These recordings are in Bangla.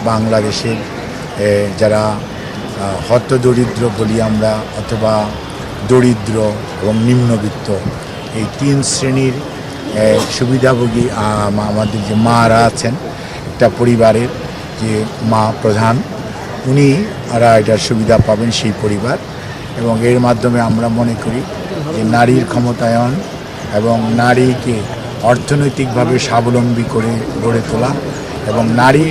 বাংলাদেশের যারা হতদরিদ্র বলি আমরা, অথবা দরিদ্র এবং নিম্নবিত্ত, এই 3 শ্রেণীর সুবিধাভোগী আমাদের যে মারা আছেন, একটা পরিবারের যে মা প্রধান, উনিরা এটার সুবিধা পাবেন, সেই পরিবার। এবং এর মাধ্যমে আমরা মনে করি যে নারীর ক্ষমতায়ন এবং নারীকে অর্থনৈতিকভাবে স্বাবলম্বী করে গড়ে তোলা, এবং নারী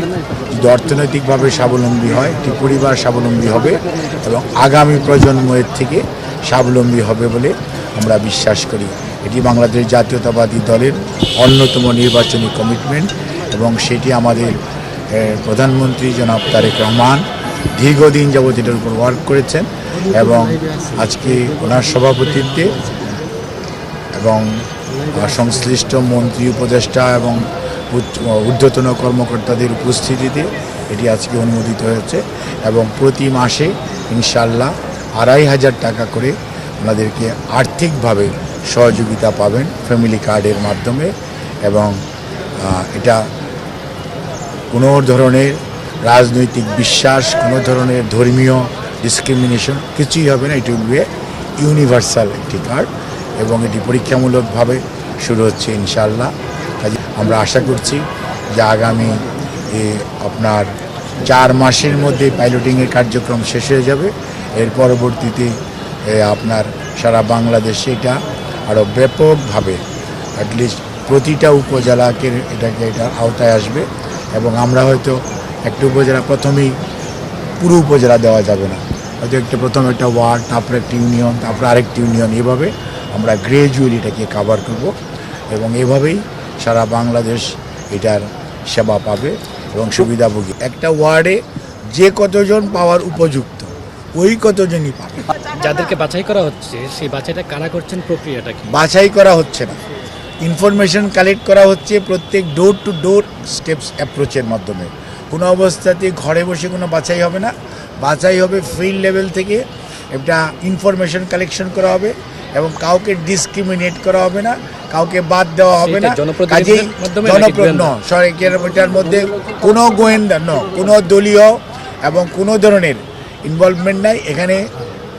যদি অর্থনৈতিকভাবে স্বাবলম্বী হয়, একটি পরিবার স্বাবলম্বী হবে এবং আগামী প্রজন্মের থেকে স্বাবলম্বী হবে বলে আমরা বিশ্বাস করি। এটি বাংলাদেশ জাতীয়তাবাদী দলের অন্যতম নির্বাচনী কমিটমেন্ট, এবং সেটি আমাদের প্রধানমন্ত্রী জনাব তারেক রহমান দীর্ঘদিন যাবৎ এটার উপর ওয়ার্ক করেছেন, এবং আজকে ওনার সভাপতিত্বে এবং সংশ্লিষ্ট মন্ত্রী, উপদেষ্টা এবং ঊর্ধ্বতন কর্মকর্তাদের উপস্থিতিতে এটি আজকে অনুমোদিত হয়েছে। এবং প্রতি মাসে ইনশাআল্লাহ 2500 টাকা করে ওনাদেরকে আর্থিকভাবে সহযোগিতা পাবেন ফ্যামিলি কার্ডের মাধ্যমে। এবং এটা কোনো ধরনের রাজনৈতিক বিশ্বাস, কোনো ধরনের ধর্মীয় ডিসক্রিমিনেশন কিছুই হবে না। এটি উঠবে ইউনিভার্সাল একটি কার্ড, এবং এটি পরীক্ষামূলকভাবে শুরু হচ্ছে ইনশাআল্লাহ। আমরা আশা করছি যে আগামী আপনার 4 মাসের মধ্যে পাইলটিংয়ের কার্যক্রম শেষ হয়ে যাবে। এর পরবর্তীতে আপনার সারা বাংলাদেশে এটা আরও ব্যাপকভাবে অ্যাটলিস্ট প্রতিটা উপজেলাকে এটার আওতায় আসবে। এবং আমরা হয়তো একটা উপজেলা প্রথমেই পুরো উপজেলা দেওয়া যাবে না, হয়তো প্রথম একটা ওয়ার্ড, তারপরে একটা ইউনিয়ন, তারপরে আরেকটি ইউনিয়ন, এভাবে আমরা গ্রাজুয়ালি এটাকে কভার করব। এবং এভাবেই সারা বাংলাদেশ এটার সেবা পাবে এবং সুবিধাভোগী। একটা ওয়ার্ডে যে কতজন পাওয়ার উপযুক্ত, ওই কতজনই পাবে। যাদেরকে বাছাই করা হচ্ছে, সেই বাছাইটা কারা করছেন, প্রক্রিয়াটা কি? বাছাই করা হচ্ছে না, ইনফরমেশন কালেক্ট করা হচ্ছে প্রত্যেক ডোর টু ডোর স্টেপস অ্যাপ্রোচের মাধ্যমে। কোনো অবস্থাতে ঘরে বসে কোনো বাছাই হবে না, বাছাই হবে ফিল্ড লেভেল থেকে। একটা ইনফরমেশন কালেকশন করা হবে এবং কাউকে ডিসক্রিমিনেট করা হবে না, কাউকে বাদ দেওয়া হবে না। কাজেই এটার মধ্যে কোনো গোয়েন্দা কোনো দলীয় এবং কোনো ধরনের ইনভলভমেন্ট নাই। এখানে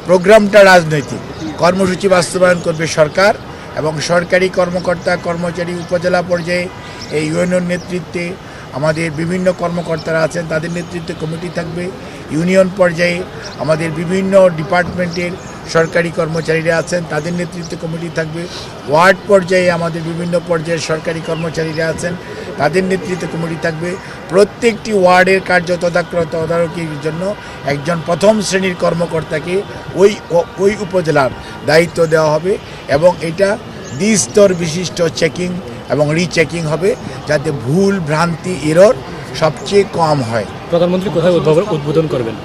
প্রোগ্রামটা রাজনৈতিক, কর্মসূচি বাস্তবায়ন করবে সরকার, এবং সরকারি কর্মকর্তা কর্মচারী উপজেলা পর্যায়ে এই ইউনিয়ন নেতৃত্বে আমাদের বিভিন্ন কর্মকর্তারা আছেন, তাদের নেতৃত্বে কমিটি থাকবে। ইউনিয়ন পর্যায়ে আমাদের বিভিন্ন ডিপার্টমেন্টের সরকারি কর্মচারীরা আছেন, তাদের নেতৃত্বে কমিটি থাকবে। ওয়ার্ড পর্যায়ে আমাদের বিভিন্ন পর্যায়ের সরকারি কর্মচারীরা আছেন, তাদের নেতৃত্বে কমিটি থাকবে। প্রত্যেকটি ওয়ার্ডের কার্য তদারকির জন্য একজন প্রথম শ্রেণীর কর্মকর্তাকে ওই উপজেলার দায়িত্ব দেওয়া হবে, এবং এটা দ্বিস্তর বিশিষ্ট চেকিং এবং রিচেকিং হবে, যাতে ভুল ভ্রান্তি এরর সবচেয়ে কম হয়। প্রধানমন্ত্রী কোথায় উদ্বোধন করবেন,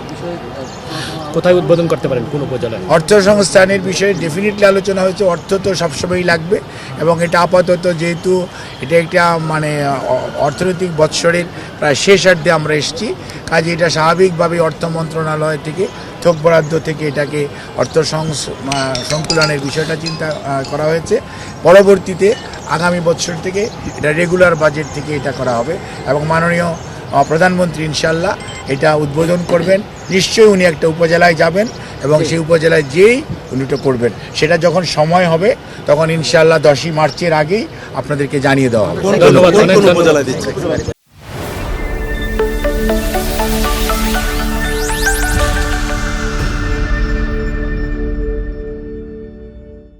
কোথায় উদ্বোধন করতে পারেন, কোন উপজেলায়? অর্থ সংস্থানের বিষয়ে ডেফিনেটলি আলোচনা হয়েছে। অর্থ তো সবসময়ই লাগবে, এবং এটা আপাতত যেহেতু এটা একটা অর্থনৈতিক বৎসরের প্রায় শেষার্ধে আমরা এসেছি, কাজে এটা স্বাভাবিকভাবে অর্থ মন্ত্রণালয় থেকে থোক বরাদ্দ থেকে এটাকে অর্থ সংকুলনের বিষয়টা চিন্তা করা হয়েছে। পরবর্তীতে আগামী বছর থেকে এটা রেগুলার বাজেট থেকে এটা করা হবে, এবং মাননীয় প্রধানমন্ত্রী ইনশাআল্লাহ এটা উদ্বোধন করবেন। নিশ্চয়ই উনি একটা উপজেলায় যাবেন, এবং সেই উপজেলায় যেই উনি এটা করবেন, সেটা যখন সময় হবে তখন ইনশাআল্লাহ 10ই মার্চের আগেই আপনাদেরকে জানিয়ে দেওয়া হবে। ধন্যবাদ।